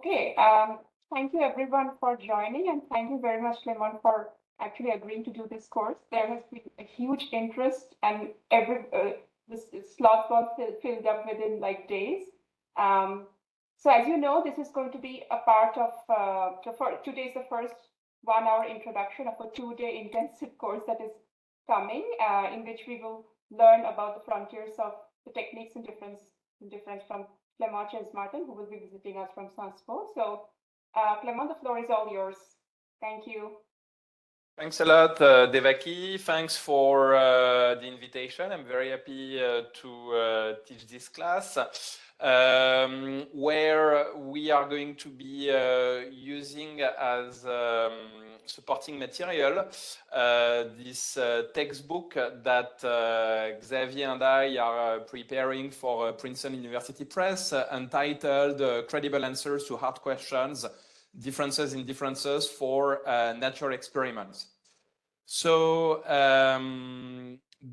Okay, thank you everyone for joining, and thank you very much, Clément, for actually agreeing to do this course. There has been a huge interest, and this slot got filled up within like days. So as you know, this is going to be a part of today's the first 1 hour introduction of a 2-day intensive course that is coming, in which we will learn about the frontiers of the techniques and difference from Clément Chaisemartin, who will be visiting us from Sanspo. So, Clément, the floor is all yours. Thank you. Thanks a lot, Devaki. Thanks for the invitation. I'm very happy to teach this class, where we are going to be using as supporting material this textbook that Xavier and I are preparing for Princeton University Press, entitled Credible Answers to Hard Questions, Differences in Differences for Natural Experiments. So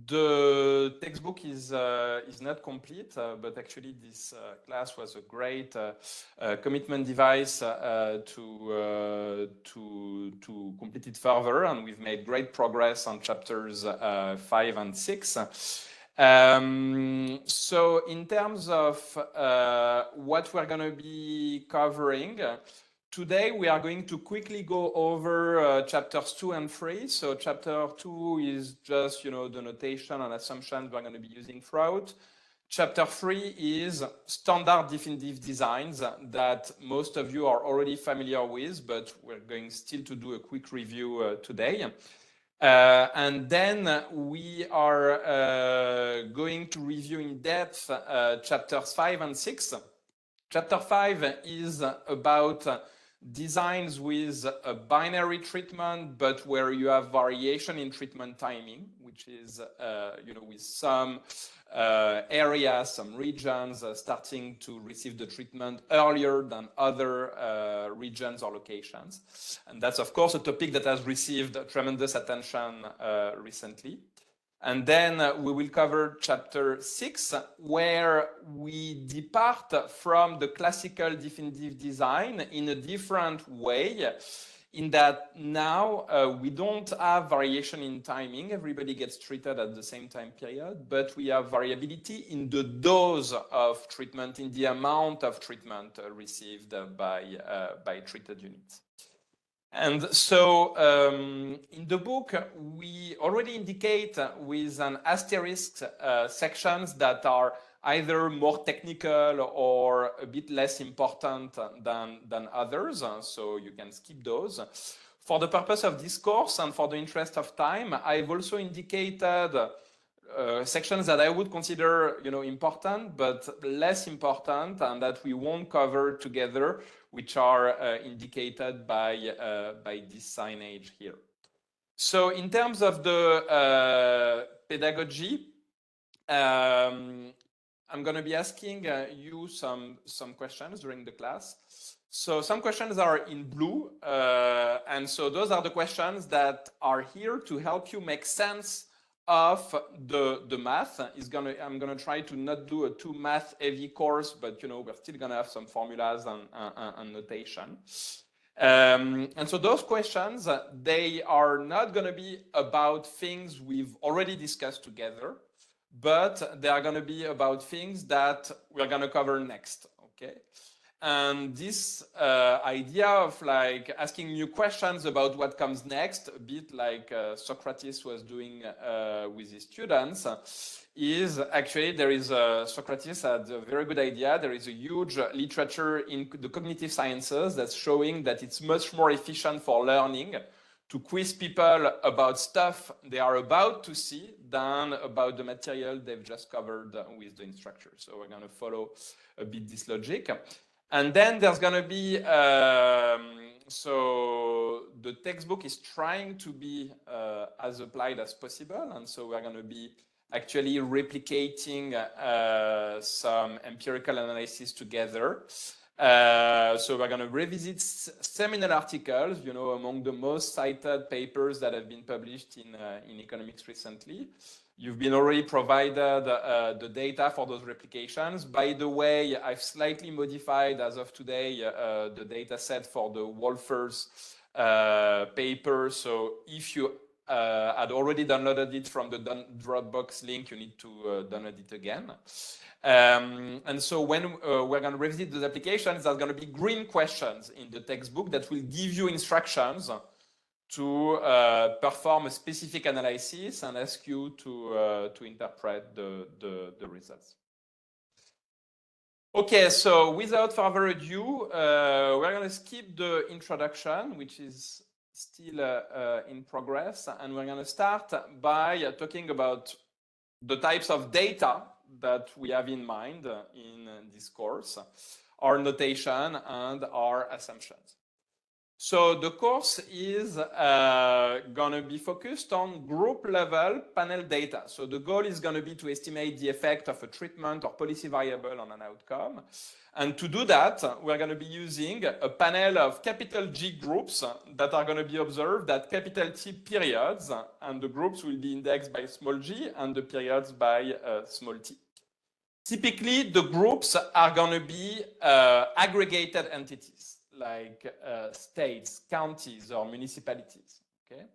the textbook is not complete, but actually this class was a great commitment device to complete it further, and we've made great progress on chapters 5 and 6. So in terms of what we're going to be covering, today we are going to quickly go over chapters 2 and 3. So chapter 2 is just, the notation and assumptions we're going to be using throughout. Chapter 3 is standard definitive designs that most of you are already familiar with, but we're going still to do a quick review today. And then we are going to review in depth chapters 5 and 6. Chapter 5 is about designs with a binary treatment, but where you have variation in treatment timing, which is, with some areas, some regions starting to receive the treatment earlier than other regions or locations. And that's, of course, a topic that has received tremendous attention recently. And then we will cover chapter 6, where we depart from the classical definitive design in a different way, in that now we don't have variation in timing. Everybody gets treated at the same time period, but we have variability in the dose of treatment, in the amount of treatment received by treated units. And so in the book, we already indicate with an asterisk sections that are either more technical or a bit less important than others. So you can skip those. For the purpose of this course and for the interest of time, I've also indicated sections that I would consider, important, but less important, and that we won't cover together, which are indicated by this signage here. So in terms of the pedagogy, I'm going to be asking you some questions during the class. So some questions are in blue, and so those are the questions that are here to help you make sense of the math. I'm gonna try to not do a too math heavy course, but we're still gonna have some formulas and notation. And so those questions, they are not gonna be about things we've already discussed together, but they are gonna be about things that we're gonna cover next, okay? And this idea of like asking new questions about what comes next, a bit like Socrates was doing with his students, is actually Socrates had a very good idea. There is a huge literature in the cognitive sciences that's showing that it's much more efficient for learning to quiz people about stuff they are about to see than about the material they've just covered with the instructor. So we're going to follow a bit this logic. And then there's going to be, so the textbook is trying to be as applied as possible. And so we're going to be actually replicating some empirical analysis together. So we're going to revisit seminal articles, among the most cited papers that have been published in economics recently. You've been already provided the data for those replications. By the way, I've slightly modified as of today the data set for the Wolfers paper. So if you had already downloaded it from the Dropbox link, you need to download it again. And so when we're going to revisit those applications, there's going to be green questions in the textbook that will give you instructions to perform a specific analysis and ask you to interpret the results. Okay, so without further ado, we're going to skip the introduction, which is still in progress, and we're going to start by talking about the types of data that we have in mind in this course, our notation and our assumptions. So the course is going to be focused on group level panel data. So the goal is going to be to estimate the effect of a treatment or policy variable on an outcome. And to do that, we're going to be using a panel of capital G groups that are going to be observed at capital T periods. And the groups will be indexed by small g and the periods by small t. Typically, the groups are going to be aggregated entities, like states, counties, or municipalities, okay?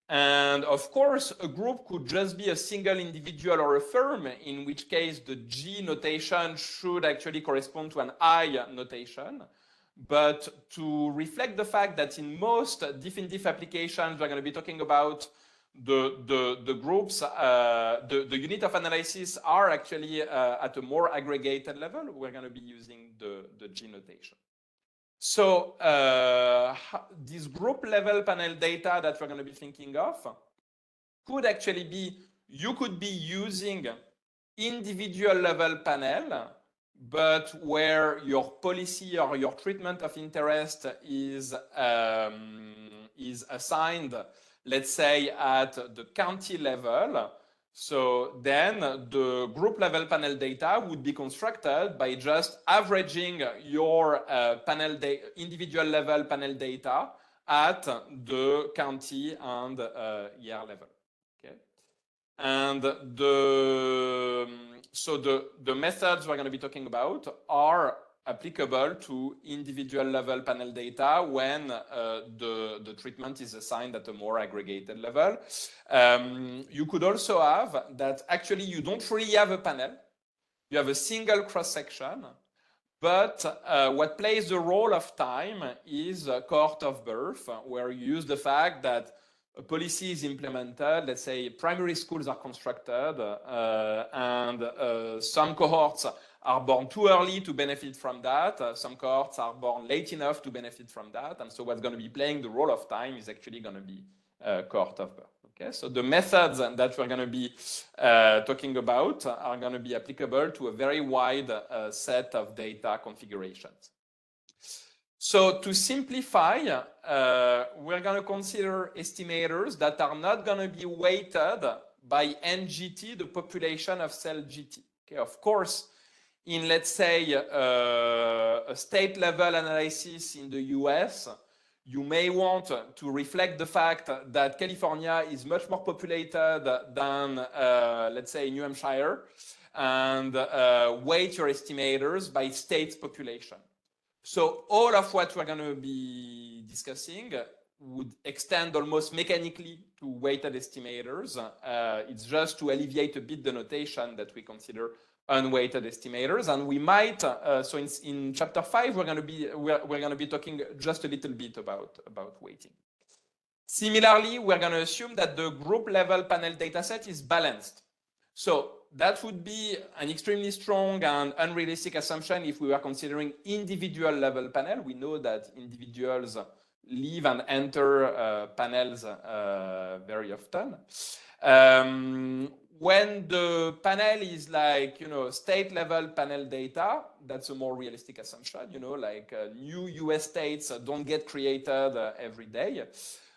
And of course, a group could just be a single individual or a firm, in which case the G notation should actually correspond to an I notation. But to reflect the fact that in most definitive applications, we're going to be talking about the groups, the unit of analysis are actually at a more aggregated level, we're going to be using the G notation. So this group level panel data that we're going to be thinking of could actually be, you could be using individual level panel, but where your policy or your treatment of interest is assigned, let's say at the county level. So then the group level panel data would be constructed by just averaging your individual level panel data at the county and year level. Okay, and so the methods we're going to be talking about are applicable to individual level panel data when the treatment is assigned at a more aggregated level. You could also have that actually you don't really have a panel, you have a single cross-section, but what plays the role of time is a cohort of birth, where you use the fact that a policy is implemented, let's say primary schools are constructed, and some cohorts are born too early to benefit from that. Some cohorts are born late enough to benefit from that. And so what's going to be playing the role of time is actually going to be cohort of birth. Okay, so the methods that we're going to be talking about are going to be applicable to a very wide set of data configurations. So to simplify, we're going to consider estimators that are not going to be weighted by NGT, the population of cell GT. Okay, of course, in, let's say, a state level analysis in the US, you may want to reflect the fact that California is much more populated than, let's say, New Hampshire, and weight your estimators by state population. So all of what we're going to be discussing would extend almost mechanically to weighted estimators. It's just to alleviate a bit the notation that we consider unweighted estimators, and we might. So in chapter 5, we're going to be talking just a little bit about weighting. Similarly, we're going to assume that the group level panel dataset is balanced. So that would be an extremely strong and unrealistic assumption if we were considering individual level panel. We know that individuals leave and enter panels very often. When the panel is like, state level panel data, that's a more realistic assumption, like new US states don't get created every day.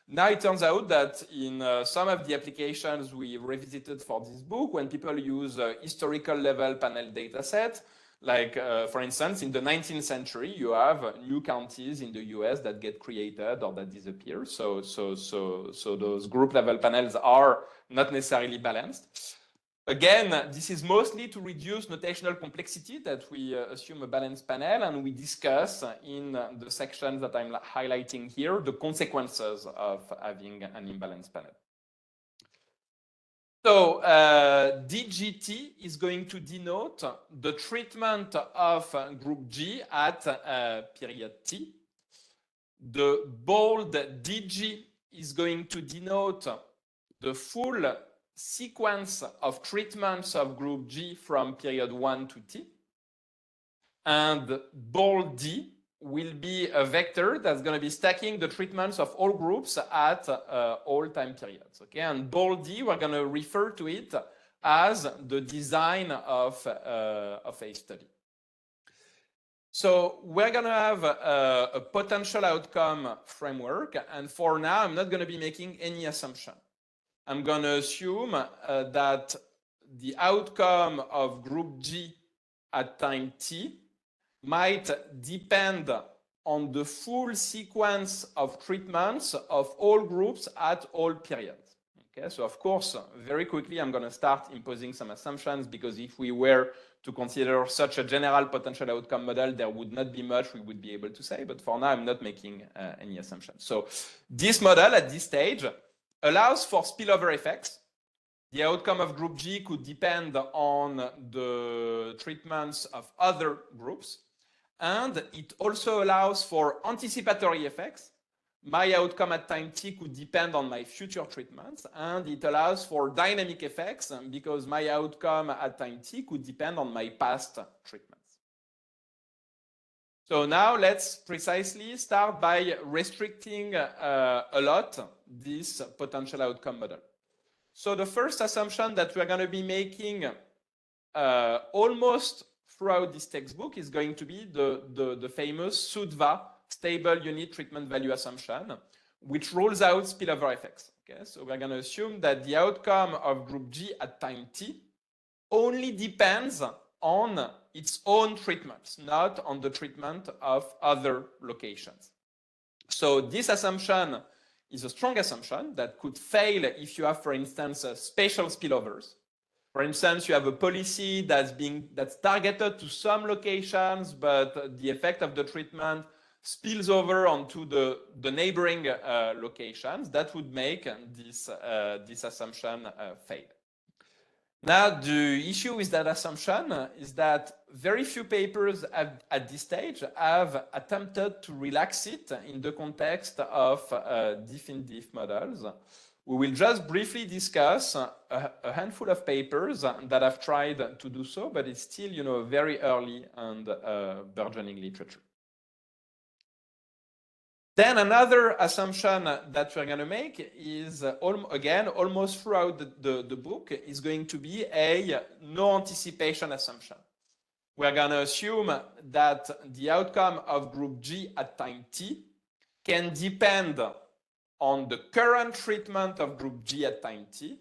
Now it turns out that in some of the applications we revisited for this book, when people use historical level panel data set, Like, for instance, in the 19th century, you have new counties in the US that get created or that disappear. So those group level panels are not necessarily balanced. Again, this is mostly to reduce notational complexity that we assume a balanced panel, and we discuss in the sections that I'm highlighting here, the consequences of having an imbalanced panel. So DGT is going to denote the treatment of group G at period T. The bold DG is going to denote the full sequence of treatments of group G from period 1 to T. And bold D will be a vector that's going to be stacking the treatments of all groups at all time periods. Okay, and bold D, we're going to refer to it as the design of a study. So we're going to have a potential outcome framework, and for now, I'm not going to be making any assumption. I'm going to assume that the outcome of group G at time T might depend on the full sequence of treatments of all groups at all periods. Okay, so of course, very quickly, I'm going to start imposing some assumptions, because if we were to consider such a general potential outcome model, there would not be much we would be able to say. But for now, I'm not making any assumptions. So this model at this stage allows for spillover effects. The outcome of group G could depend on the treatments of other groups. And it also allows for anticipatory effects. My outcome at time T could depend on my future treatments. And it allows for dynamic effects, because my outcome at time T could depend on my past treatments. So now let's precisely start by restricting a lot this potential outcome model. So the first assumption that we're going to be making almost throughout this textbook is going to be the famous SUDVA, stable unit treatment value assumption, which rules out spillover effects. Okay, so we're going to assume that the outcome of group G at time T only depends on its own treatments, not on the treatment of other locations. So this assumption is a strong assumption that could fail if you have, for instance, spatial spillovers. For instance, you have a policy that's targeted to some locations, but the effect of the treatment spills over onto the neighboring locations. That would make this assumption fail. Now, the issue with that assumption is that very few papers at this stage have attempted to relax it in the context of diff-in-diff models. We will just briefly discuss a handful of papers that have tried to do so, but it's still, very early and burgeoning literature. Then another assumption that we're going to make is, again, almost throughout the book, is going to be a no anticipation assumption. We're going to assume that the outcome of group G at time T can depend on the current treatment of group G at time T,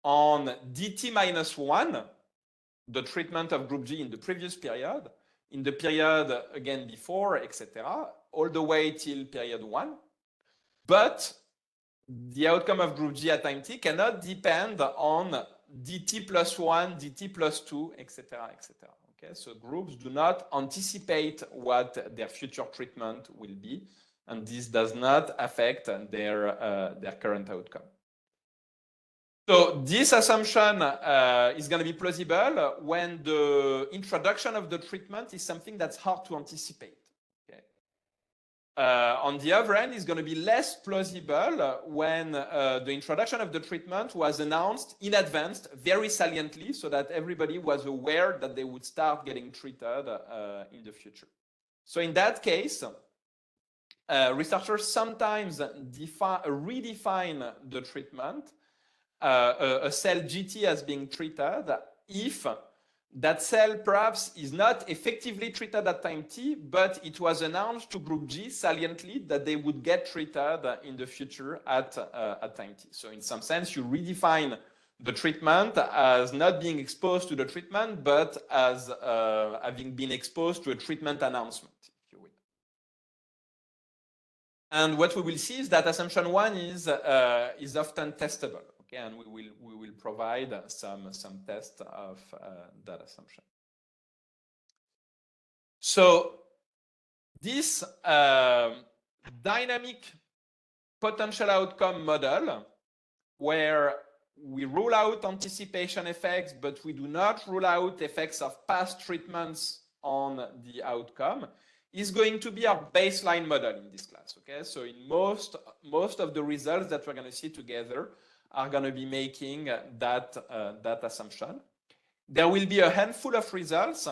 on dt minus 1, the treatment of group G in the previous period, in the period again before, etc., all the way till period 1. But the outcome of group G at time T cannot depend on dt plus 1, dt plus 2, etc., etc. Okay, so groups do not anticipate what their future treatment will be, and this does not affect their current outcome. So this assumption is going to be plausible when the introduction of the treatment is something that's hard to anticipate. Okay. On the other hand, it's going to be less plausible when the introduction of the treatment was announced in advance, very saliently, so that everybody was aware that they would start getting treated in the future. So in that case, researchers sometimes redefine the treatment, a cell GT as being treated, if that cell perhaps is not effectively treated at time T, but it was announced to group G saliently that they would get treated in the future at time T. So in some sense, you redefine the treatment as not being exposed to the treatment, but as having been exposed to a treatment announcement, if you will. And what we will see is that assumption one is often testable, okay, and we will provide some test of that assumption. So this dynamic potential outcome model, where we rule out anticipation effects, but we do not rule out effects of past treatments on the outcome, is going to be our baseline model in this class. Okay, so in most of the results that we're going to see together are going to be making that assumption. There will be a handful of results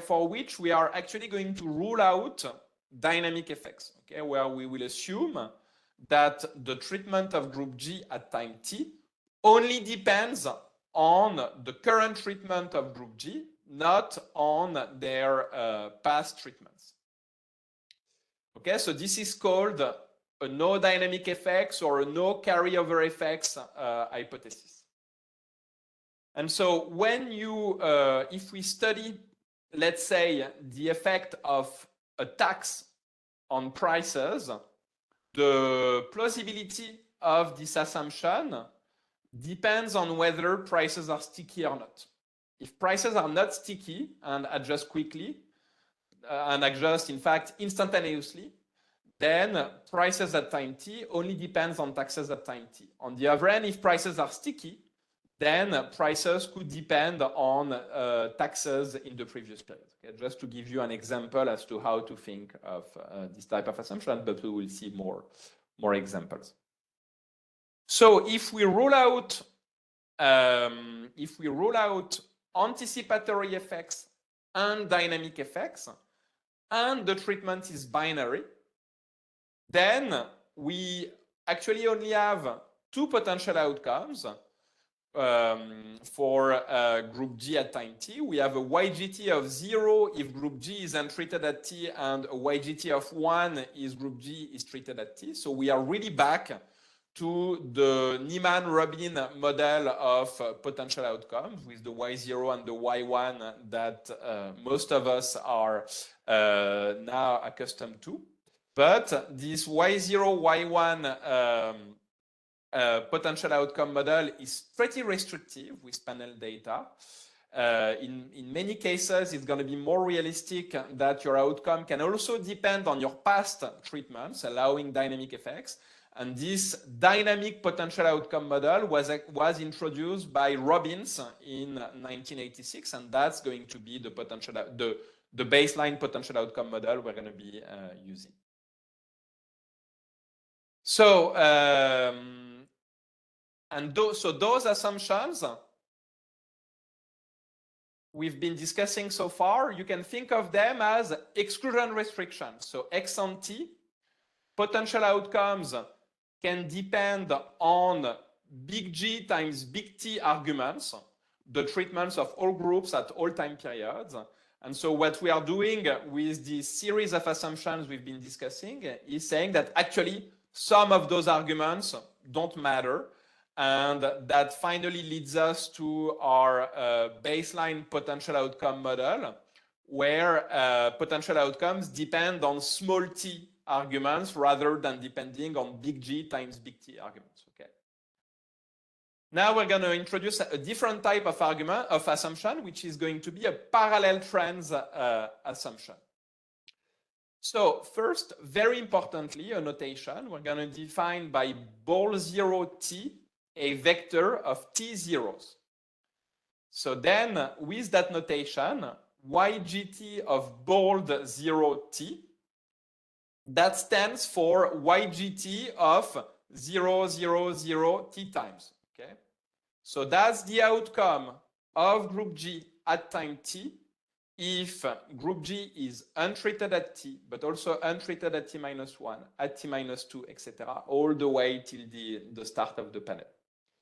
for which we are actually going to rule out dynamic effects. Okay, where we will assume that the treatment of group G at time t only depends on the current treatment of group G, not on their past treatments. Okay, so this is called a no dynamic effects or a no carryover effects hypothesis. And so when you, if we study, let's say, the effect of a tax on prices, the plausibility of this assumption depends on whether prices are sticky or not. If prices are not sticky and adjust quickly, and adjust, in fact, instantaneously, then prices at time t only depends on taxes at time t. On the other hand, if prices are sticky, then prices could depend on taxes in the previous period. Okay? Just to give you an example as to how to think of this type of assumption, but we will see more examples. So if we rule out anticipatory effects and dynamic effects, and the treatment is binary, then we actually only have two potential outcomes. For group G at time t, we have a YGT of 0 if group G is untreated at t, and a YGT of 1 if group G is treated at t. So we are really back to the Niemann-Robin model of potential outcomes with the Y0 and the Y1 that most of us are now accustomed to. But this Y0, Y1 potential outcome model is pretty restrictive with panel data. In many cases, it's going to be more realistic that your outcome can also depend on your past treatments, allowing dynamic effects. And this dynamic potential outcome model was introduced by Robbins in 1986, and that's going to be the baseline potential outcome model we're going to be using. So, so those assumptions we've been discussing so far, you can think of them as exclusion restrictions. So ex ante, potential outcomes can depend on big G times big T arguments, the treatments of all groups at all time periods. And so what we are doing with this series of assumptions we've been discussing is saying that actually some of those arguments don't matter. And that finally leads us to our baseline potential outcome model, where potential outcomes depend on small t arguments rather than depending on big G times big T arguments. Okay. Now we're going to introduce a different type of assumption, which is going to be a parallel trends assumption. So first, very importantly, a notation, we're going to define by ball 0t a vector of t zeros. So then with that notation, YGT of bold 0t, that stands for YGT of 0, 0, 0 t times. Okay? So that's the outcome of group G at time t if group G is untreated at t, but also untreated at t minus 1, at t minus 2, etc., all the way till the start of the panel.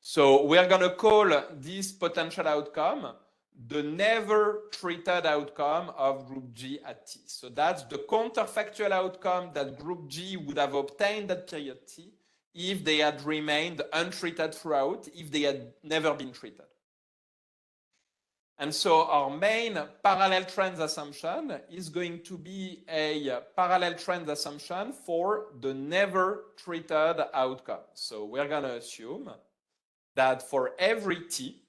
So we're going to call this potential outcome the never treated outcome of group G at t. So that's the counterfactual outcome that group G would have obtained at period t if they had remained untreated throughout, if they had never been treated. And so our main parallel trends assumption is going to be a parallel trend assumption for the never treated outcome. So we're going to assume that for every t,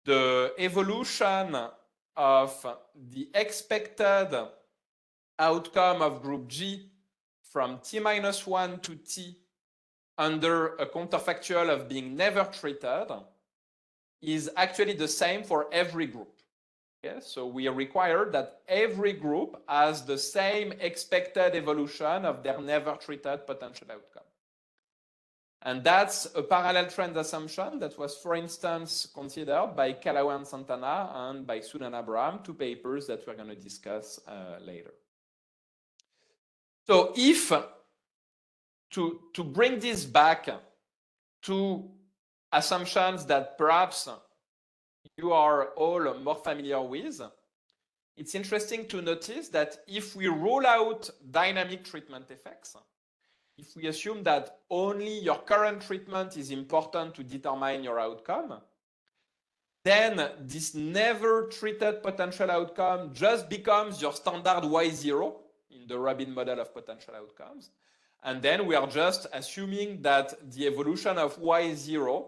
the evolution of the expected outcome of group G from t minus 1 to t under a counterfactual of being never treated is actually the same for every group. Okay? So we require that every group has the same expected evolution of their never treated potential outcome. And that's a parallel trend assumption that was, for instance, considered by Callaway Santana and by Sudan Abraham, two papers that we're going to discuss later. So if, to bring this back to assumptions that perhaps you are all more familiar with, it's interesting to notice that if we rule out dynamic treatment effects, if we assume that only your current treatment is important to determine your outcome, then this never treated potential outcome just becomes your standard Y0 in the Rabin model of potential outcomes. And then we are just assuming that the evolution of Y0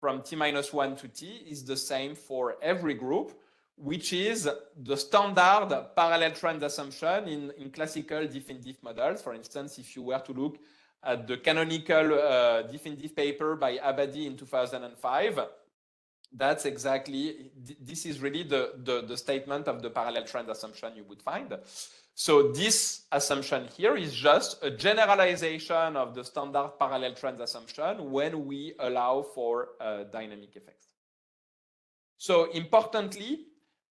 from t minus 1 to t is the same for every group, which is the standard parallel trend assumption in classical diff-in-diff models. For instance, if you were to look at the canonical diff-in-diff paper by Abadi in 2005, that's exactly, this is really the statement of the parallel trend assumption you would find. So this assumption here is just a generalization of the standard parallel trend assumption when we allow for dynamic effects. So importantly,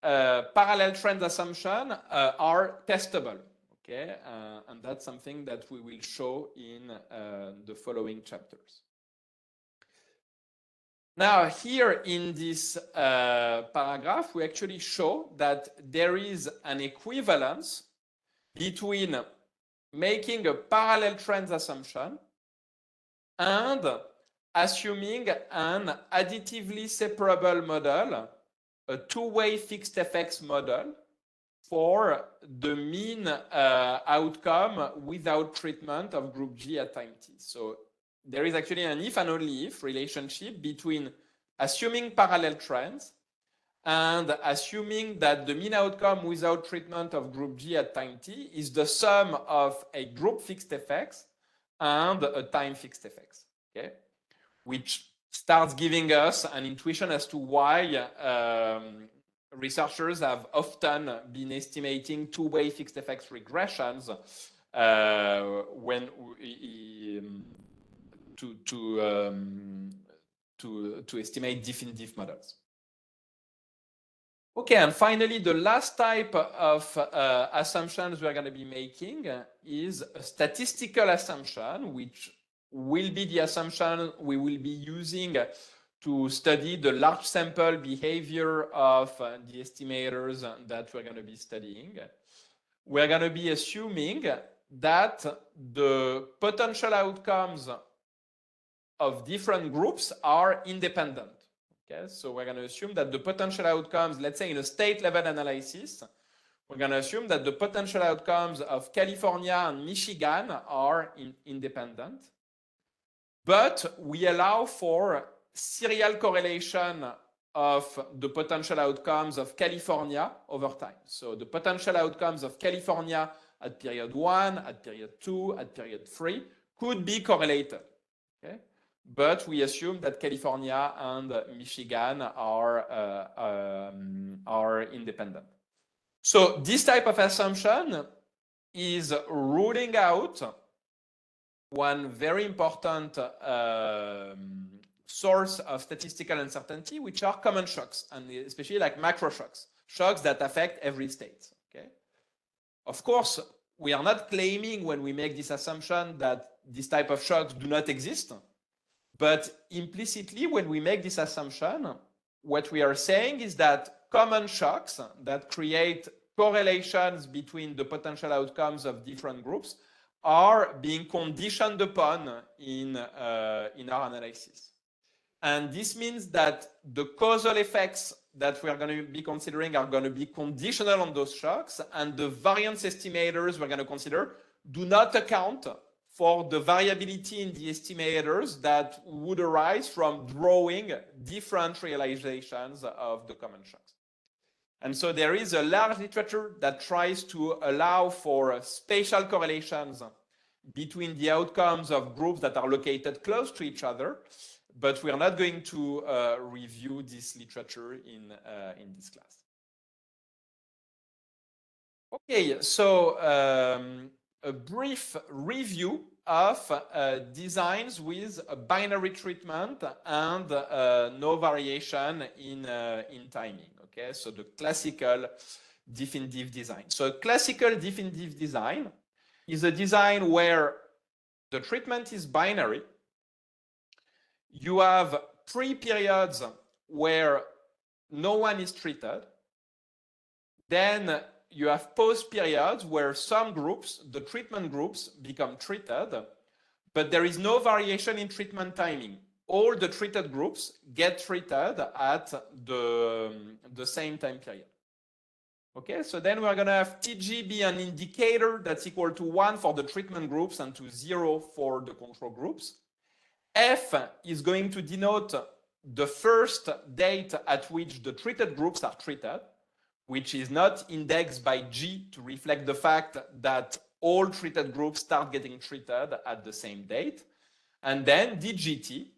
parallel trend assumptions are testable, okay? And that's something that we will show in the following chapters. Now, here in this paragraph, we actually show that there is an equivalence between making a parallel trends assumption and assuming an additively separable model, a two-way fixed effects model for the mean outcome without treatment of group G at time t. So there is actually an if and only if relationship between assuming parallel trends and assuming that the mean outcome without treatment of group G at time t is the sum of a group fixed effects and a time fixed effects, okay? Which starts giving us an intuition as to why researchers have often been estimating two-way fixed effects regressions when to estimate diff-in-diff models. Okay, and finally, the last type of assumptions we're going to be making is a statistical assumption, which will be the assumption we will be using to study the large sample behavior of the estimators that we're going to be studying. We're going to be assuming that the potential outcomes of different groups are independent. Okay, so we're going to assume that the potential outcomes, let's say in a state level analysis, we're going to assume that the potential outcomes of California and Michigan are independent. But we allow for serial correlation of the potential outcomes of California over time. So the potential outcomes of California at period 1, at period 2, at period 3 could be correlated. Okay? But we assume that California and Michigan are independent. So this type of assumption is ruling out one very important source of statistical uncertainty, which are common shocks, and especially like macro shocks, shocks that affect every state. Okay? Of course, we are not claiming when we make this assumption that this type of shocks do not exist. But implicitly, when we make this assumption, what we are saying is that common shocks that create correlations between the potential outcomes of different groups are being conditioned upon in our analysis. And this means that the causal effects that we are going to be considering are going to be conditional on those shocks, and the variance estimators we're going to consider do not account for the variability in the estimators that would arise from drawing different realizations of the common shocks. And so there is a large literature that tries to allow for spatial correlations between the outcomes of groups that are located close to each other, but we are not going to review this literature in this class. Okay, so a brief review of designs with a binary treatment and no variation in timing. Okay, so the classical definitive design. So a classical definitive design is a design where the treatment is binary. You have pre-periods where no one is treated. Then you have post-periods where some groups, the treatment groups, become treated, but there is no variation in treatment timing. All the treated groups get treated at the same time period. Okay, so then we're going to have TG be an indicator that's equal to 1 for the treatment groups and to 0 for the control groups. F is going to denote the first date at which the treated groups are treated, which is not indexed by G to reflect the fact that all treated groups start getting treated at the same date. And then DGT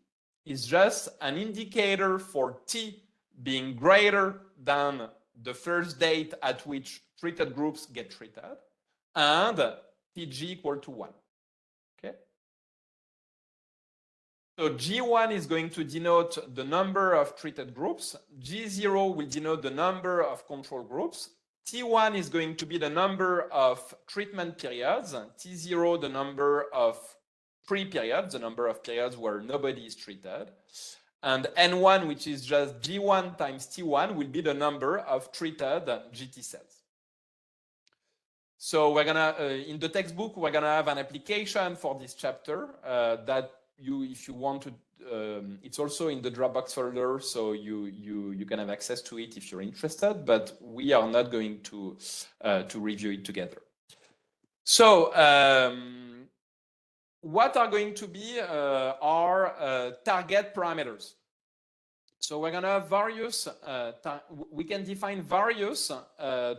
is just an indicator for T being greater than the first date at which treated groups get treated, and TG equal to 1. Okay. So G1 is going to denote the number of treated groups. G0 will denote the number of control groups. T1 is going to be the number of treatment periods. T0, the number of pre-periods, the number of periods where nobody is treated. And N1, which is just G1 times T1, will be the number of treated GT cells. So we're gonna, in the textbook, we're gonna have an application for this chapter that if you want to, it's also in the Dropbox folder, so you can have access to it if you're interested, but we are not going to review it together. So what are going to be our target parameters? So we're going to have various, we can define various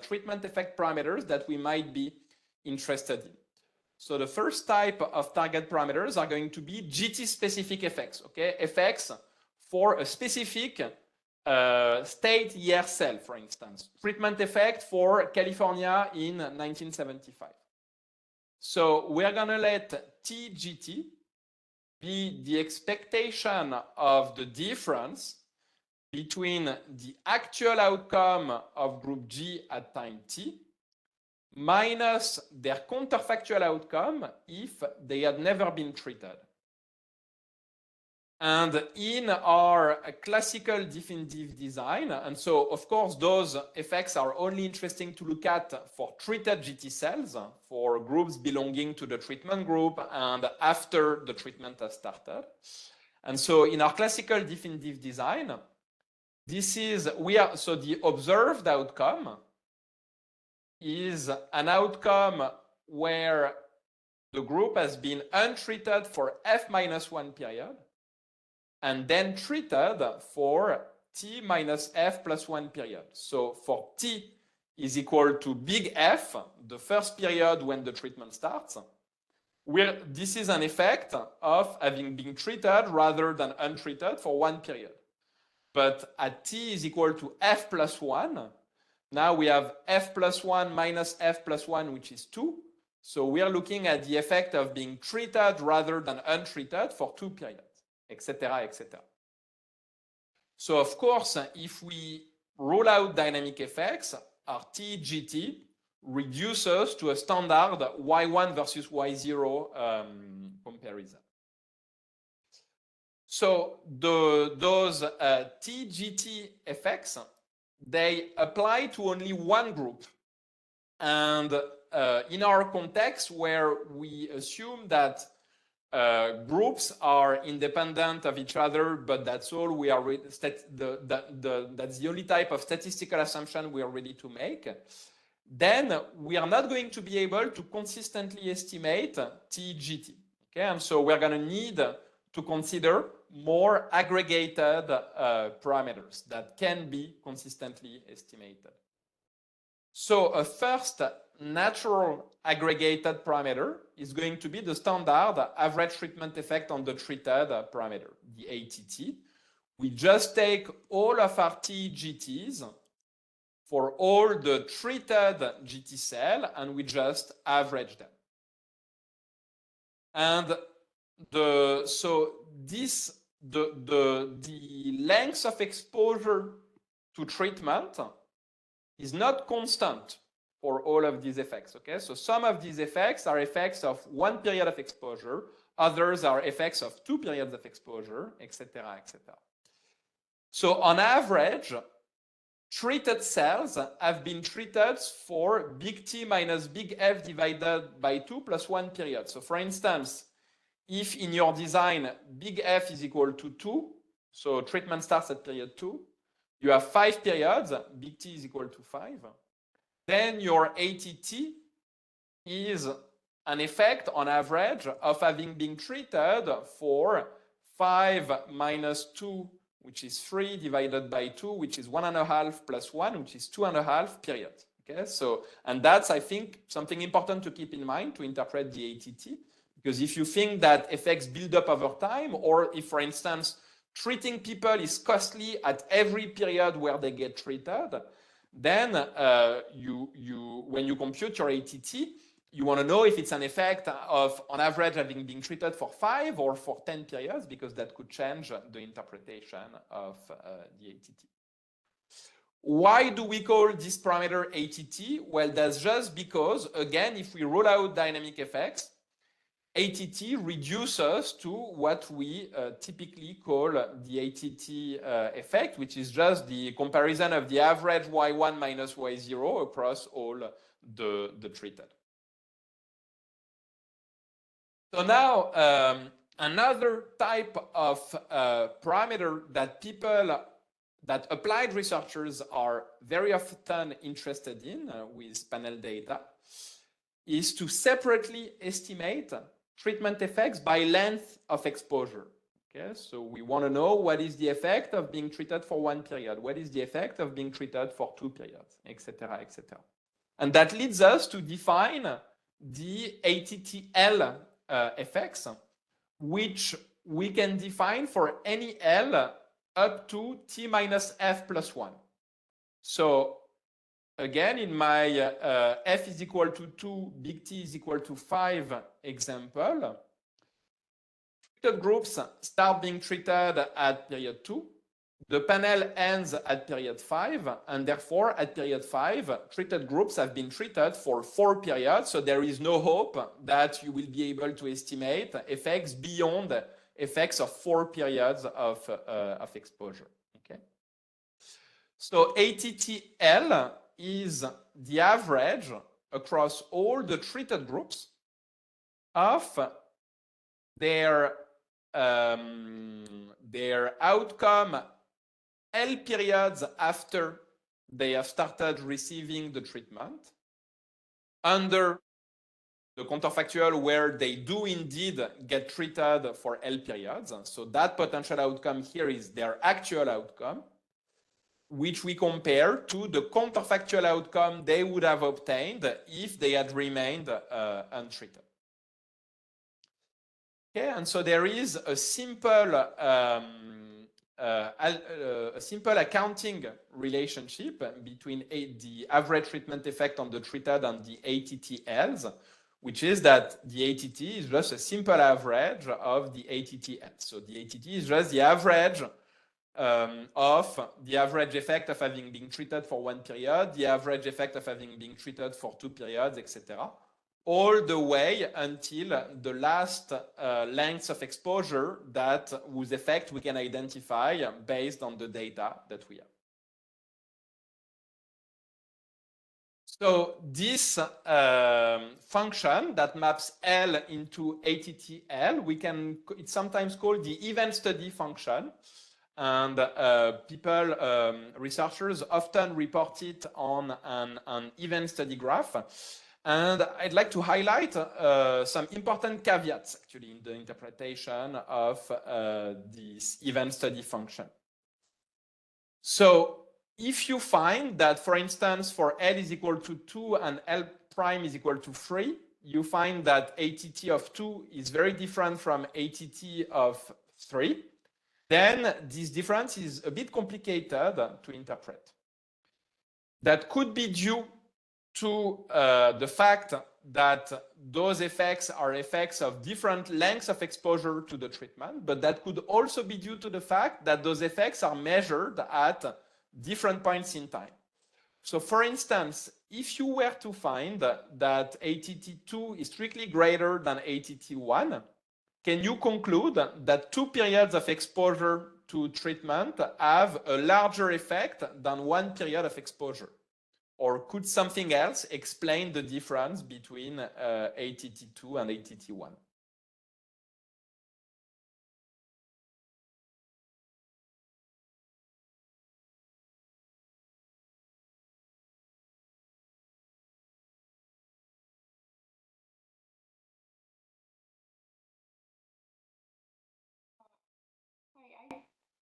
treatment effect parameters that we might be interested in. So the first type of target parameters are going to be GT-specific effects, okay? Effects for a specific state year cell, for instance. Treatment effect for California in 1975. So we're going to let TGT be the expectation of the difference between the actual outcome of group G at time T minus their counterfactual outcome if they had never been treated. And in our classical definitive design, and so of course those effects are only interesting to look at for treated GT cells, for groups belonging to the treatment group and after the treatment has started. And so in our classical definitive design, this is, so the observed outcome is an outcome where the group has been untreated for F-1 period and then treated for T minus F plus 1 period. So for T is equal to big F, the first period when the treatment starts, where this is an effect of having been treated rather than untreated for 1 period. But at T is equal to F plus 1, now we have F plus 1 minus F plus 1, which is 2. So we are looking at the effect of being treated rather than untreated for 2 periods, etc., etc. So of course, if we rule out dynamic effects, our TGT reduces to a standard Y1 versus Y0 comparison. So those TGT effects, they apply to only one group. And in our context where we assume that groups are independent of each other, but that's all we are that's the only type of statistical assumption we are ready to make, then we are not going to be able to consistently estimate TGT. Okay, and so we're going to need to consider more aggregated parameters that can be consistently estimated. So a first natural aggregated parameter is going to be the standard average treatment effect on the treated parameter, the ATT. We just take all of our TGTs for all the treated GT cell and we just average them. And the length of exposure to treatment is not constant for all of these effects. Okay, so some of these effects are effects of one period of exposure, others are effects of 2 periods of exposure, etc., etc. So on average, treated cells have been treated for big T minus big F divided by 2 plus 1 period. So for instance, if in your design big F is equal to 2, so treatment starts at period 2, you have 5 periods, big T is equal to 5, then your ATT is an effect on average of having been treated for 5 minus 2, which is 3 divided by 2, which is 1.5 plus 1, which is 2.5 periods. Okay, so, and that's, I think, something important to keep in mind to interpret the ATT, because if you think that effects build up over time, or if, for instance, treating people is costly at every period where they get treated, then when you compute your ATT, you want to know if it's an effect of, on average, having been treated for 5 or for 10 periods, because that could change the interpretation of the ATT. Why do we call this parameter ATT? Well, that's just because, again, if we rule out dynamic effects, ATT reduces to what we typically call the ATT effect, which is just the comparison of the average Y1 minus Y0 across all the treated. So now, another type of parameter that that applied researchers are very often interested in with panel data is to separately estimate treatment effects by length of exposure. Okay, so we want to know what is the effect of being treated for 1 period, what is the effect of being treated for 2 periods, etc., etc. And that leads us to define the ATTL effects, which we can define for any L up to T minus F plus 1. So again, in my F is equal to 2, big T is equal to 5 example, treated groups start being treated at period 2. The panel ends at period 5, and therefore at period 5, treated groups have been treated for 4 periods, so there is no hope that you will be able to estimate effects beyond effects of 4 periods of exposure. Okay. So ATTL is the average across all the treated groups of their outcome L periods after they have started receiving the treatment under the counterfactual where they do indeed get treated for L periods. So that potential outcome here is their actual outcome, which we compare to the counterfactual outcome they would have obtained if they had remained untreated. Okay, and so there is a simple accounting relationship between the average treatment effect on the treated and the ATTLs, which is that the ATT is just a simple average of the ATTL. So the ATT is just the average of the average effect of having been treated for 1 period, the average effect of having been treated for 2 periods, etc., all the way until the last lengths of exposure whose effect we can identify based on the data that we have. So this function that maps L into ATTL, it's sometimes called the event study function. And people, researchers often report it on an event study graph. And I'd like to highlight some important caveats actually in the interpretation of this event study function. So if you find that, for instance, for L is equal to 2 and L prime is equal to 3, you find that ATT of 2 is very different from ATT of 3, then this difference is a bit complicated to interpret. That could be due to the fact that those effects are effects of different lengths of exposure to the treatment, but that could also be due to the fact that those effects are measured at different points in time. So for instance, if you were to find that ATT2 is strictly greater than ATT1, can you conclude that 2 periods of exposure to treatment have a larger effect than 1 period of exposure? Or could something else explain the difference between ATT2 and ATT1?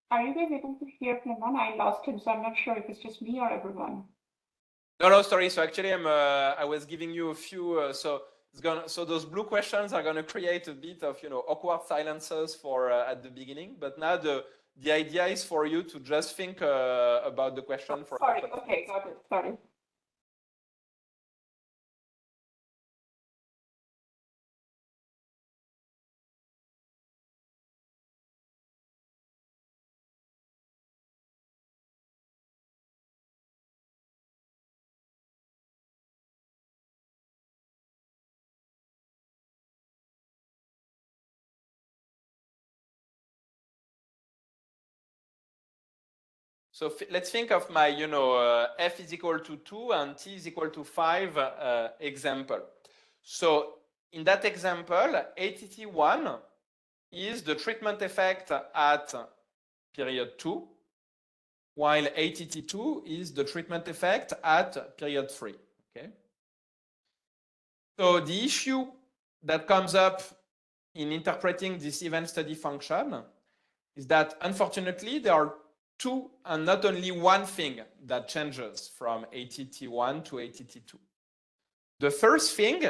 Are you guys able to hear Clément? I lost him, so I'm not sure if it's just me or everyone. No, sorry. So actually, I was giving you a few. So those blue questions are gonna create a bit of awkward silences for at the beginning. But now the idea is for you to just think about the question for. Sorry. Okay, got it. Sorry. So let's think of my, f is equal to 2 and t is equal to 5 example. So in that example, ATT1 is the treatment effect at period 2, while ATT2 is the treatment effect at period 3. Okay. So the issue that comes up in interpreting this event study function is that unfortunately there are two and not only one thing that changes from ATT1 to ATT2. The first thing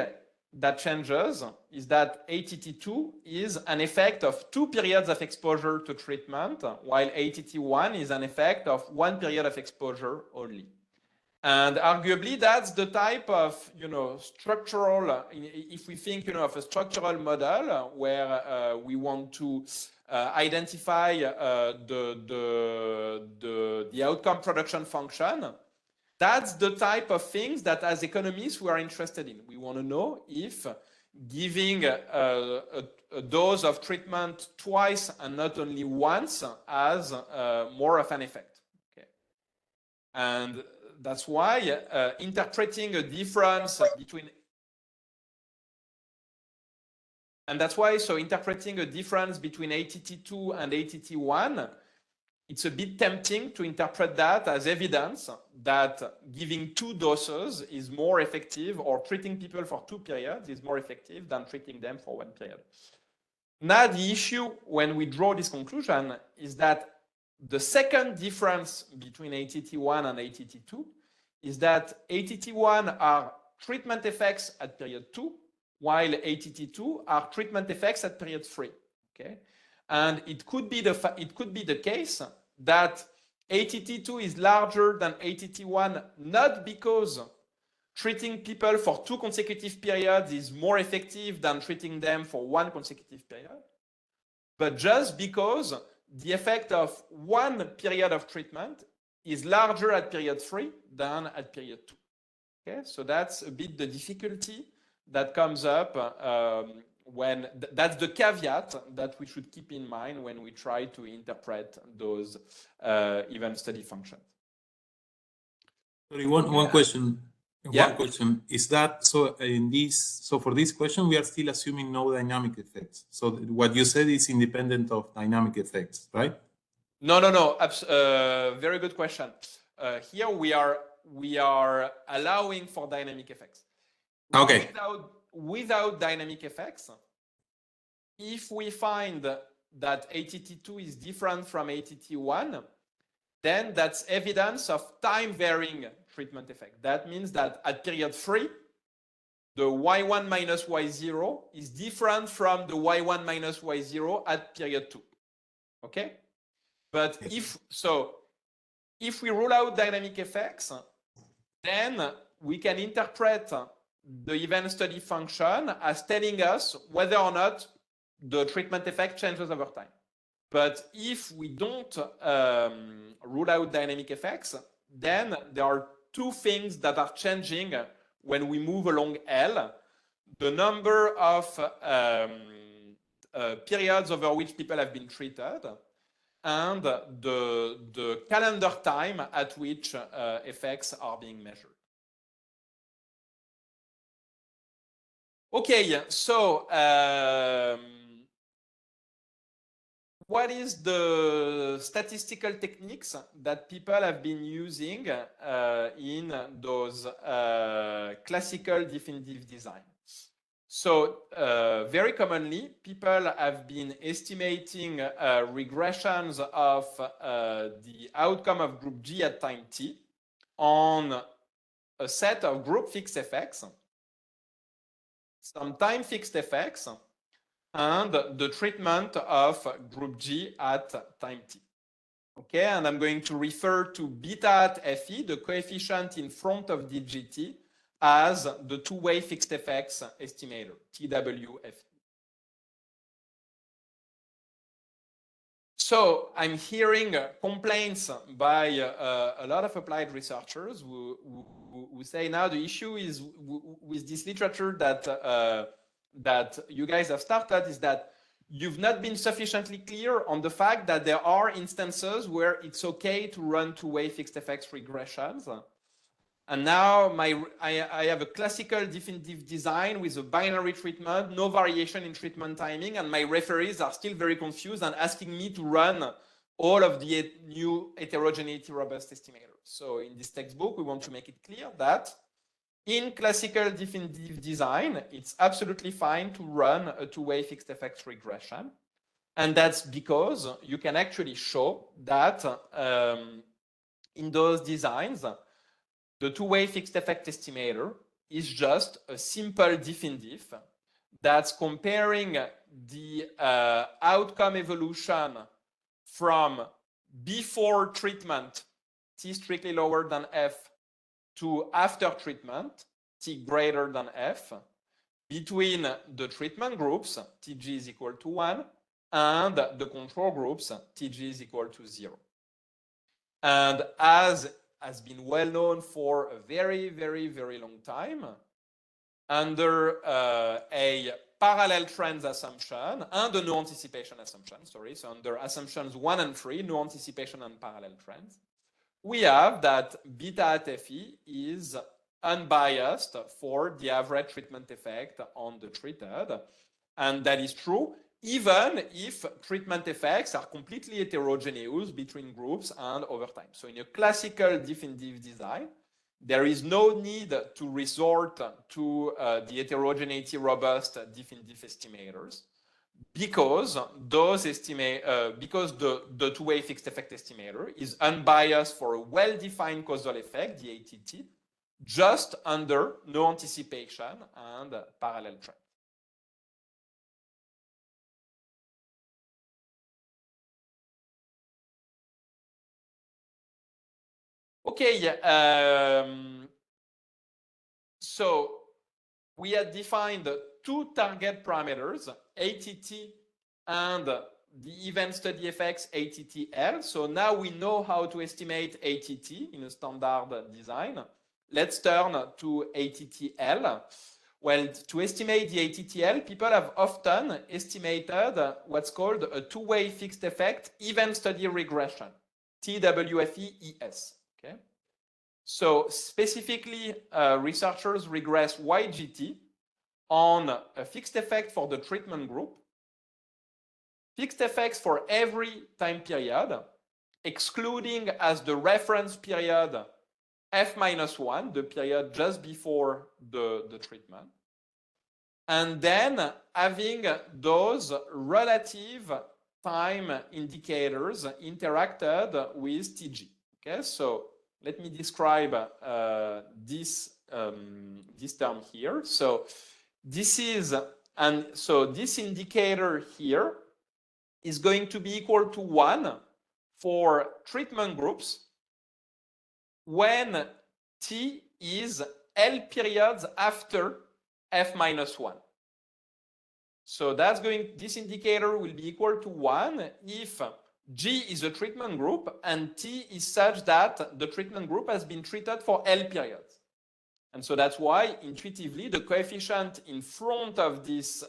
that changes is that ATT2 is an effect of 2 periods of exposure to treatment, while ATT1 is an effect of 1 period of exposure only. And arguably, that's the type of, structural, if we think, of a structural model where we want to identify the outcome production function, that's the type of things that as economists we are interested in. We want to know if giving a dose of treatment twice and not only once has more of an effect. Okay. And that's why interpreting a difference between interpreting a difference between ATT2 and ATT1, it's a bit tempting to interpret that as evidence that giving 2 doses is more effective, or treating people for 2 periods is more effective than treating them for 1 period. Now, the issue when we draw this conclusion is that the second difference between ATT1 and ATT2 is that ATT1 are treatment effects at period 2, while ATT2 are treatment effects at period 3. Okay, and it could be the case that ATT2 is larger than ATT1 not because treating people for 2 consecutive periods is more effective than treating them for 1 consecutive period, but just because the effect of 1 period of treatment is larger at period 3 than at period 2. Okay, so that's a bit the difficulty that comes up when that's the caveat that we should keep in mind when we try to interpret those event study functions. Sorry, one question. Yeah. One question is that so for this question we are still assuming no dynamic effects. So what you said is independent of dynamic effects, right? No. Very good question. Here we are allowing for dynamic effects. Okay. Without dynamic effects, if we find that ATT2 is different from ATT1, then that's evidence of time-varying treatment effect. That means that at period 3, the y1 minus y0 is different from the y1 minus y0 at period 2. Okay? But if we rule out dynamic effects, then we can interpret the event study function as telling us whether or not the treatment effect changes over time. But if we don't rule out dynamic effects, then there are two things that are changing when we move along L. The number of periods over which people have been treated, and the calendar time at which effects are being measured. Okay, so what is the statistical techniques that people have been using in those classical definitive design? So very commonly, people have been estimating regressions of the outcome of group G at time t on a set of group fixed effects, some time fixed effects, and the treatment of group G at time t. Okay, and I'm going to refer to beta at Fe, the coefficient in front of DGT, as the two-way fixed effects estimator, TWFE. So I'm hearing complaints by a lot of applied researchers who say now the issue is with this literature that you guys have started is that you've not been sufficiently clear on the fact that there are instances where it's okay to run two-way fixed effects regressions. And now I have a classical definitive design with a binary treatment, no variation in treatment timing, and my referees are still very confused and asking me to run all of the new heterogeneity robust estimators. So in this textbook, we want to make it clear that in classical definitive design, it's absolutely fine to run a two-way fixed effects regression. And that's because you can actually show that in those designs, the two-way fixed effect estimator is just a simple definitive that's comparing the outcome evolution from before treatment, t strictly lower than f, to after treatment, t greater than f, between the treatment groups, tg is equal to 1, and the control groups, tg is equal to 0. And as has been well known for a very, very, very long time, under a parallel trends assumption and a no anticipation assumption, sorry, so under assumptions 1 and 3, no anticipation and parallel trends, we have that beta at Fe is unbiased for the average treatment effect on the treated. And that is true even if treatment effects are completely heterogeneous between groups and over time. So in a classical definitive design, there is no need to resort to the heterogeneity robust definitive estimators because the two-way fixed effect estimator is unbiased for a well-defined causal effect, the ATT, just under no anticipation and parallel trend. Okay, so we had defined two target parameters, ATT and the event study effects ATTL. So now we know how to estimate ATT in a standard design. Let's turn to ATTL. Well, to estimate the ATTL, people have often estimated what's called a two-way fixed effect event study regression, TWFE-ES. Okay. So specifically, researchers regress YGT on a fixed effect for the treatment group, fixed effects for every time period, excluding as the reference period F-1, the period just before the treatment, and then having those relative time indicators interacted with TG. Okay, so let me describe this term here. So this is, and so this indicator here is going to be equal to 1 for treatment groups when T is L periods after F-1. So that's going, this indicator will be equal to 1 if G is a treatment group and T is such that the treatment group has been treated for L periods. And so that's why intuitively the coefficient in front of this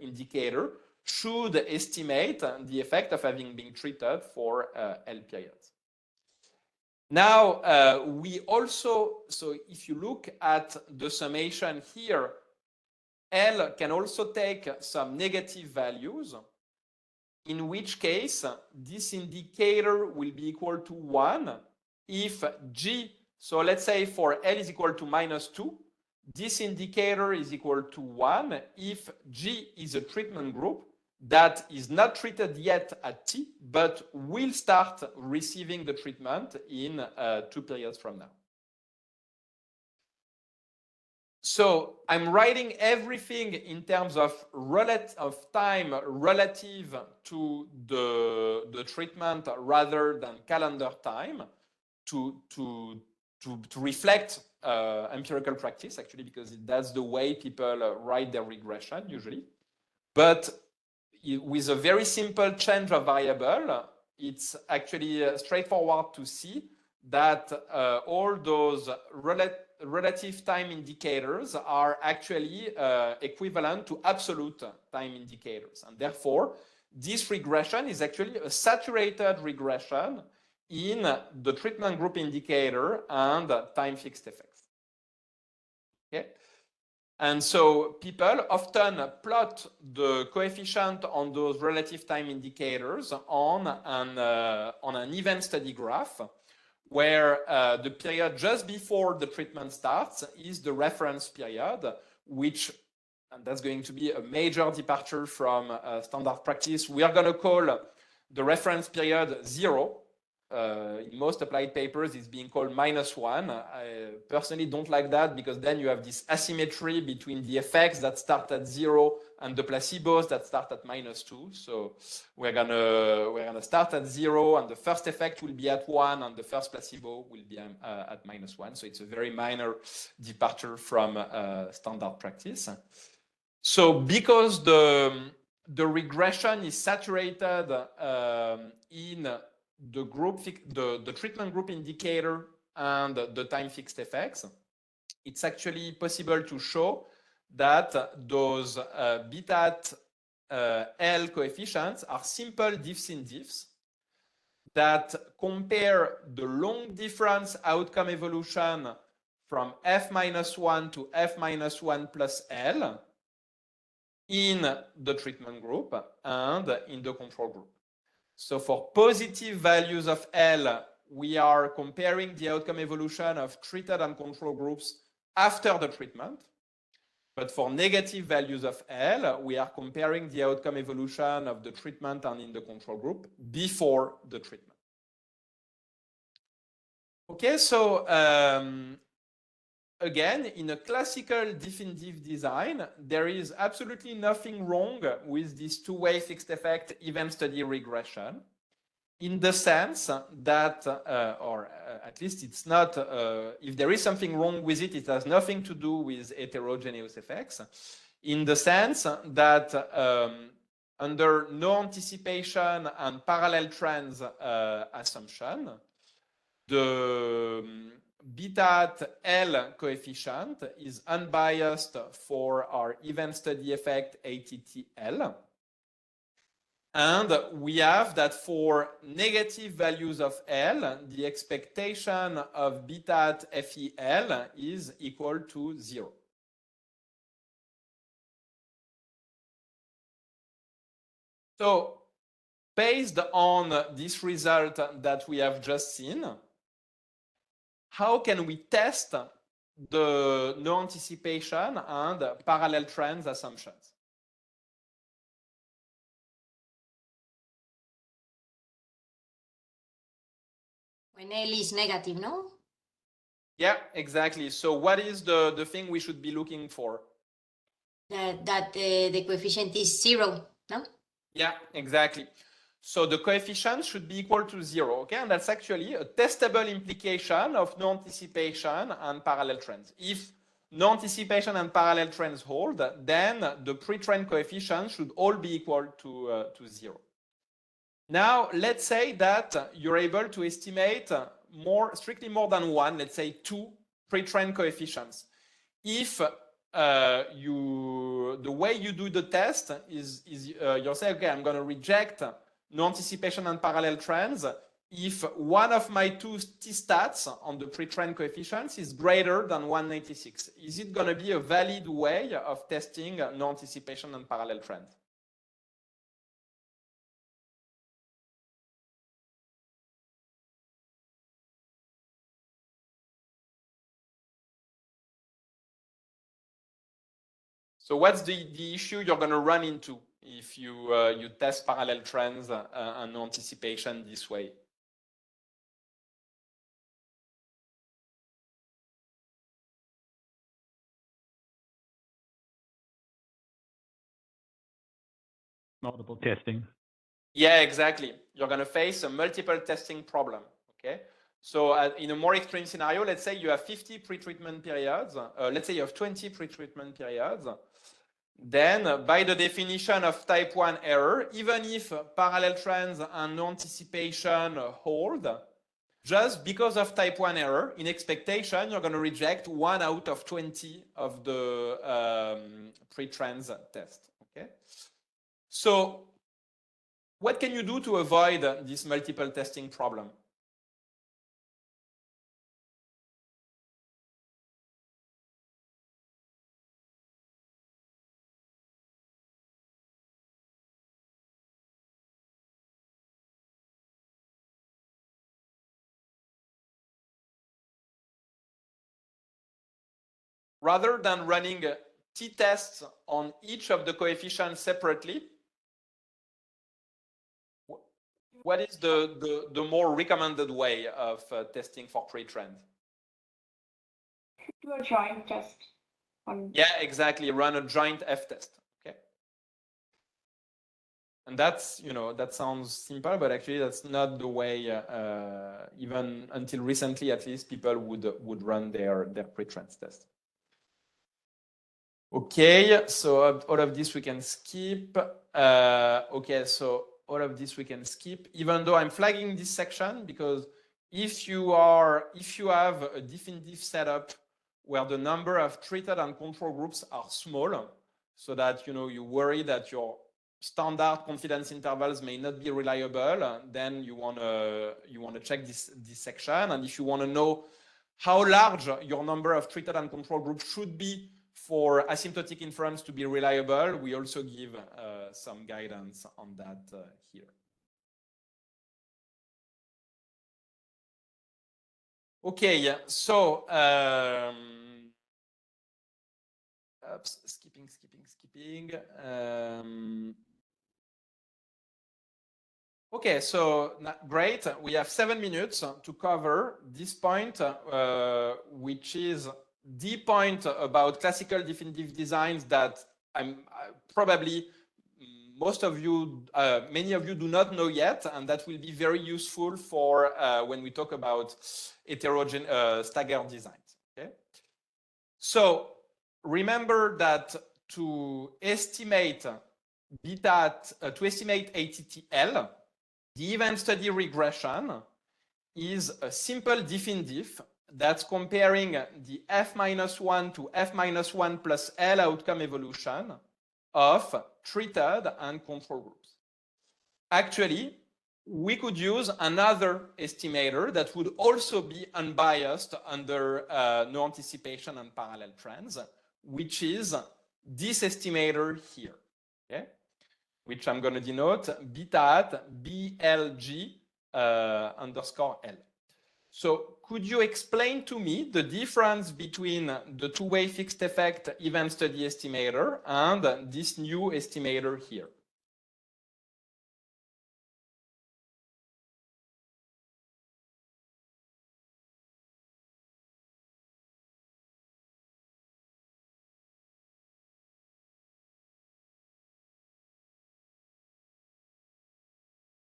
indicator should estimate the effect of having been treated for L periods. Now, we also, so if you look at the summation here, L can also take some negative values, in which case this indicator will be equal to 1 if G, so let's say for L is equal to -2, this indicator is equal to 1 if G is a treatment group that is not treated yet at T, but will start receiving the treatment in 2 periods from now. So I'm writing everything in terms of time relative to the treatment rather than calendar time to reflect empirical practice, actually, because that's the way people write their regression usually. But with a very simple change of variable, it's actually straightforward to see that all those relative time indicators are actually equivalent to absolute time indicators. And therefore, this regression is actually a saturated regression in the treatment group indicator and time fixed effects. Okay? And so people often plot the coefficient on those relative time indicators on an event study graph, where the period just before the treatment starts is the reference period, which, and that's going to be a major departure from standard practice. We are going to call the reference period 0. In most applied papers, it's being called -1. I personally don't like that because then you have this asymmetry between the effects that start at 0 and the placebos that start at -2. So we're gonna start at 0, and the first effect will be at 1, and the first placebo will be at -1. So it's a very minor departure from standard practice. So because the regression is saturated in the treatment group indicator and the time fixed effects, it's actually possible to show that those beta L coefficients are simple diffs in diffs that compare the long difference outcome evolution from F-1 to F-1 plus L in the treatment group and in the control group. So for positive values of L, we are comparing the outcome evolution of treated and control groups after the treatment. But for negative values of L, we are comparing the outcome evolution of the treatment and in the control group before the treatment. Okay, so again, in a classical diff-in-diff design, there is absolutely nothing wrong with this two-way fixed effect event study regression, in the sense that, or at least it's not, if there is something wrong with it, it has nothing to do with heterogeneous effects, in the sense that under no anticipation and parallel trends assumption, the beta L coefficient is unbiased for our event study effect ATTL. And we have that for negative values of L, the expectation of beta at FEL is equal to 0. So based on this result that we have just seen, how can we test the no anticipation and parallel trends assumptions? When L is negative, no? Yeah, exactly. So what is the thing we should be looking for? That the coefficient is 0, no? Yeah, exactly. So the coefficient should be equal to 0, okay? And that's actually a testable implication of no anticipation and parallel trends. If no anticipation and parallel trends hold, then the pre-trend coefficient should all be equal to 0. Now, let's say that you're able to estimate strictly more than one, let's say 2 pre-trend coefficients. If the way you do the test is you'll say, okay, I'm going to reject no anticipation and parallel trends if one of my 2 t-stats on the pre-trend coefficients is greater than 196. Is it going to be a valid way of testing no anticipation and parallel trends? So what's the issue you're going to run into if you test parallel trends and no anticipation this way? Multiple testing. Yeah, exactly. You're going to face a multiple testing problem. Okay. So in a more extreme scenario, let's say you have 50 pre-treatment periods. Let's say you have 20 pre-treatment periods. Then, by the definition of type 1 error, even if parallel trends and no anticipation hold, just because of type 1 error, in expectation, you're going to reject 1 out of 20 of the pre-trends test. Okay. So what can you do to avoid this multiple testing problem? Rather than running t-tests on each of the coefficients separately, what is the more recommended way of testing for pre-trend? Do a joint test. Yeah, exactly. Run a joint f-test. Okay. And that's, that sounds simple, but actually that's not the way, even until recently, at least, people would run their pre-trend test. Okay, so all of this we can skip. Okay, so all of this we can skip, even though I'm flagging this section because if you have a definitive setup where the number of treated and control groups are small, so that you worry that your standard confidence intervals may not be reliable, then you want to check this section. And if you want to know how large your number of treated and control groups should be for asymptotic inference to be reliable, we also give some guidance on that here. Okay, so oops, skipping. Okay, so great. We have 7 minutes to cover this point, which is the point about classical definitive designs that I'm probably many of you do not know yet, and that will be very useful for when we talk about staggered designs. Okay, so remember that to estimate ATTL, the event study regression is a simple definitive that's comparing the f-1 to f-1 plus L outcome evolution of treated and control groups. actually, we could use another estimator that would also be unbiased under no anticipation and parallel trends, which is this estimator here, okay? Which I'm going to denote beta at BLG underscore L. So could you explain to me the difference between the two-way fixed effect event study estimator and this new estimator here?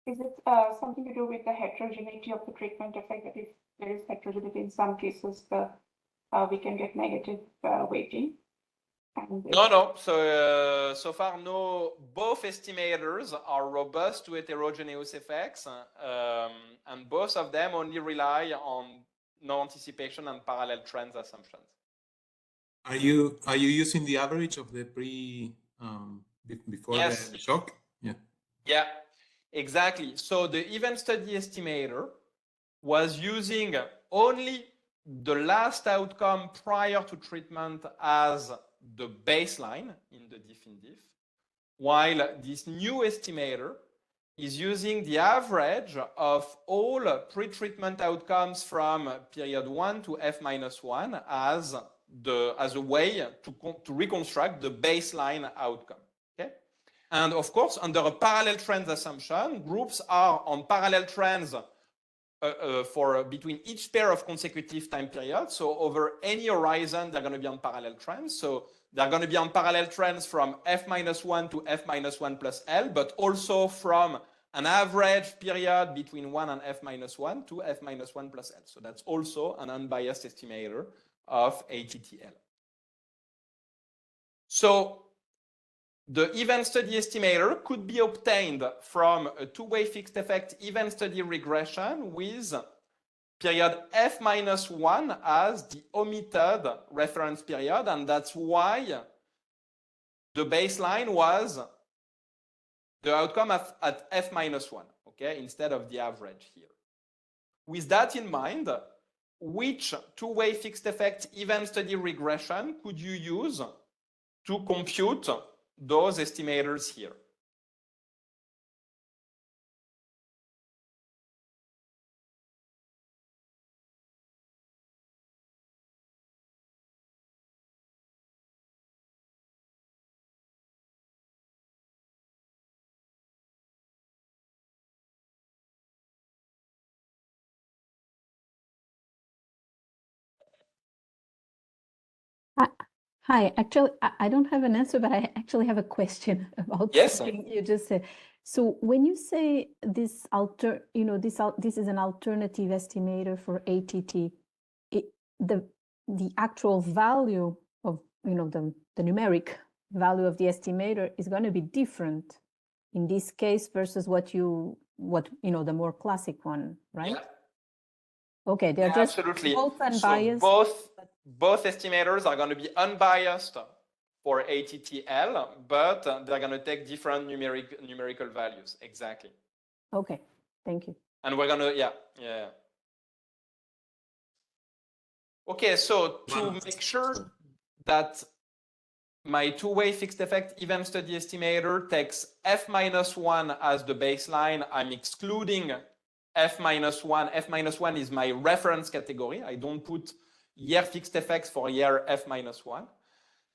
Is it something to do with the heterogeneity of the treatment effect, that if there is heterogeneity in some cases, we can get negative weighting? And No. So so far, no. Both estimators are robust to heterogeneous effects, and both of them only rely on no anticipation and parallel trends assumptions. Are you using the average of the before Yes. the shock? Yeah. Yeah, exactly. So the event study estimator was using only the last outcome prior to treatment as the baseline in the diff in diff, while this new estimator is using the average of all pre-treatment outcomes from period 1 to F-1 as a way to reconstruct the baseline outcome. Okay? And of course, under a parallel trends assumption, groups are on parallel trends for between each pair of consecutive time periods. So over any horizon, they're going to be on parallel trends. So they're going to be on parallel trends from F-1 to F-1 plus L, but also from an average period between 1 and F-1 to F-1 plus L. So that's also an unbiased estimator of ATTL. So the event study estimator could be obtained from a two-way fixed effect event study regression with period F-1 as the omitted reference period, and that's why the baseline was the outcome at F-1, okay, instead of the average here. With that in mind, which two-way fixed effect event study regression could you use to compute those estimators here? Hi, actually, I don't have an answer, but I actually have a question about Yes. something you just said. So when you say this this is an alternative estimator for ATT, the actual value of the numeric value of the estimator is going to be different in this case versus the more classic one, right? Yeah. Okay, they're just Absolutely. both unbiased. So both estimators are going to be unbiased for ATTL, but they're going to take different numerical values. Exactly. Okay, thank you. And we're going to, yeah. Okay, so to make sure that my two-way fixed effect event study estimator takes F-1 as the baseline, I'm excluding F-1. F-1 is my reference category. I don't put year fixed effects for year F-1.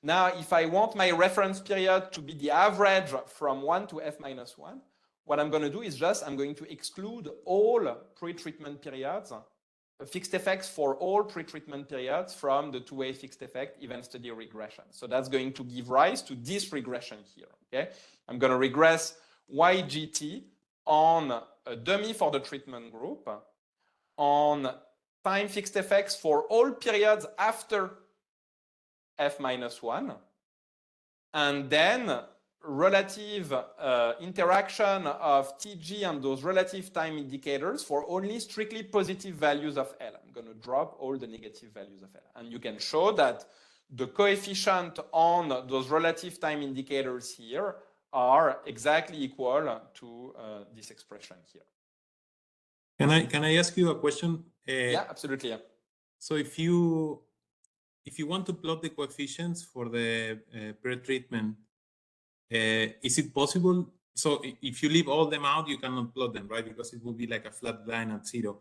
Now, if I want my reference period to be the average from 1 to F-1, what I'm going to do is I'm going to exclude all pre-treatment periods, fixed effects for all pre-treatment periods from the two-way fixed effect event study regression. So that's going to give rise to this regression here. Okay, I'm going to regress YGT on a dummy for the treatment group, on time fixed effects for all periods after F-1, and then relative interaction of TG and those relative time indicators for only strictly positive values of L. I'm going to drop all the negative values of L. And you can show that the coefficient on those relative time indicators here are exactly equal to this expression here. Can I ask you a question? Yeah, absolutely. Yeah. So if you want to plot the coefficients for the pre-treatment, is it possible? So if you leave all them out, you cannot plot them, right? Because it will be like a flat line at 0.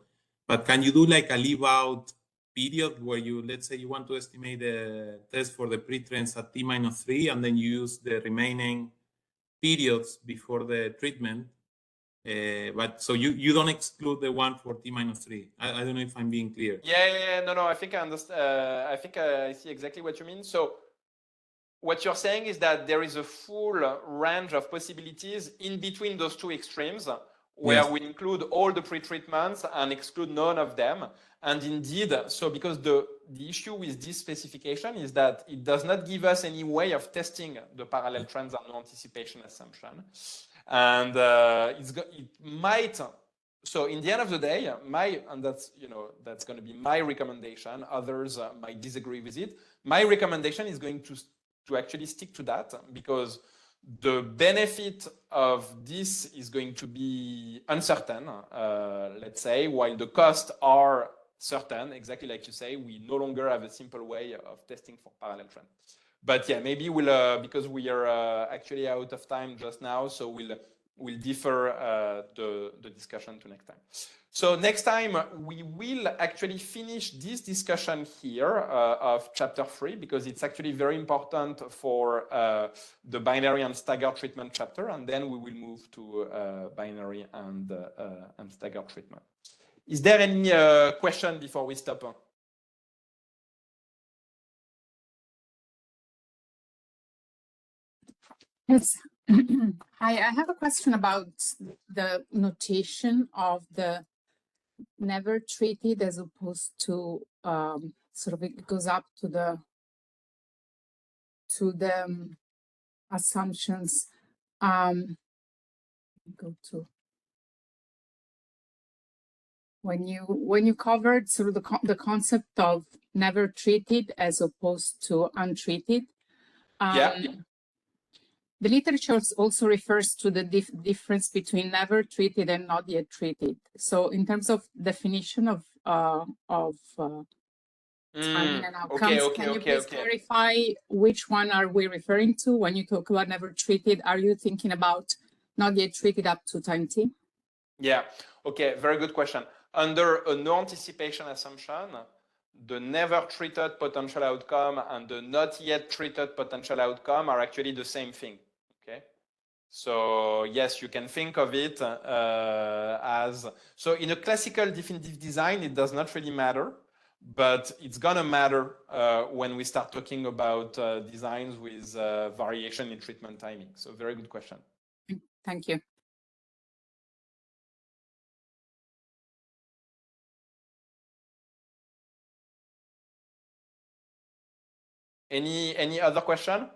But can you do like a leave out period where you, let's say you want to estimate the test for the pre-trends at t-3, and then you use the remaining periods before the treatment? But so you don't exclude the one for t-3. I don't know if I'm being clear. Yeah. No. I think I understand. I think I see exactly what you mean. So what you're saying is that there is a full range of possibilities in between those two extremes, where Yes. we include all the pre-treatments and exclude none of them. And indeed, so because the issue with this specification is that it does not give us any way of testing the parallel trends and no anticipation assumption. And it might, so in the end of the day, and that's going to be my recommendation. Others might disagree with it. My recommendation is going to actually stick to that, because the benefit of this is going to be uncertain, let's say, while the costs are certain. Exactly like you say, we no longer have a simple way of testing for parallel trend. But yeah, maybe we'll, because we are actually out of time just now, so we'll defer the discussion to next time. So next time we will actually finish this discussion here of chapter 3, because it's actually very important for the binary and staggered treatment chapter, and then we will move to binary and staggered treatment. Is there any question before we stop? Yes. Hi, I have a question about the notation of the never treated as opposed to sort of it goes up to the assumptions. Go to when you covered sort of the concept of never treated as opposed to untreated. The literature also refers to the difference between never treated and not yet treated. So in terms of definition of timing and outcomes, can you please clarify which one are we referring to when you talk about never treated? Are you thinking about not yet treated up to time t? Yeah, okay, very good question. Under a no anticipation assumption, the never treated potential outcome and the not yet treated potential outcome are actually the same thing. Okay, so yes, you can think of it as, so in a classical definitive design, it does not really matter, but it's gonna matter when we start talking about designs with variation in treatment timing. So very good question. Thank you. Any other question?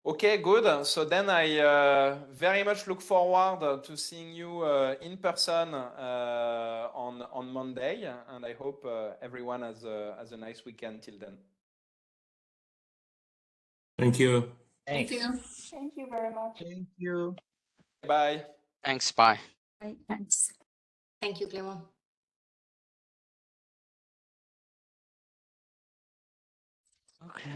Okay, good. So then I very much look forward to seeing you in person on Monday, and I hope everyone has a nice weekend till then. Thank you. Thank you. Thank you very much. Thank you. Bye. Thanks. Bye. Right, thanks. Thank you, Clément. Okay.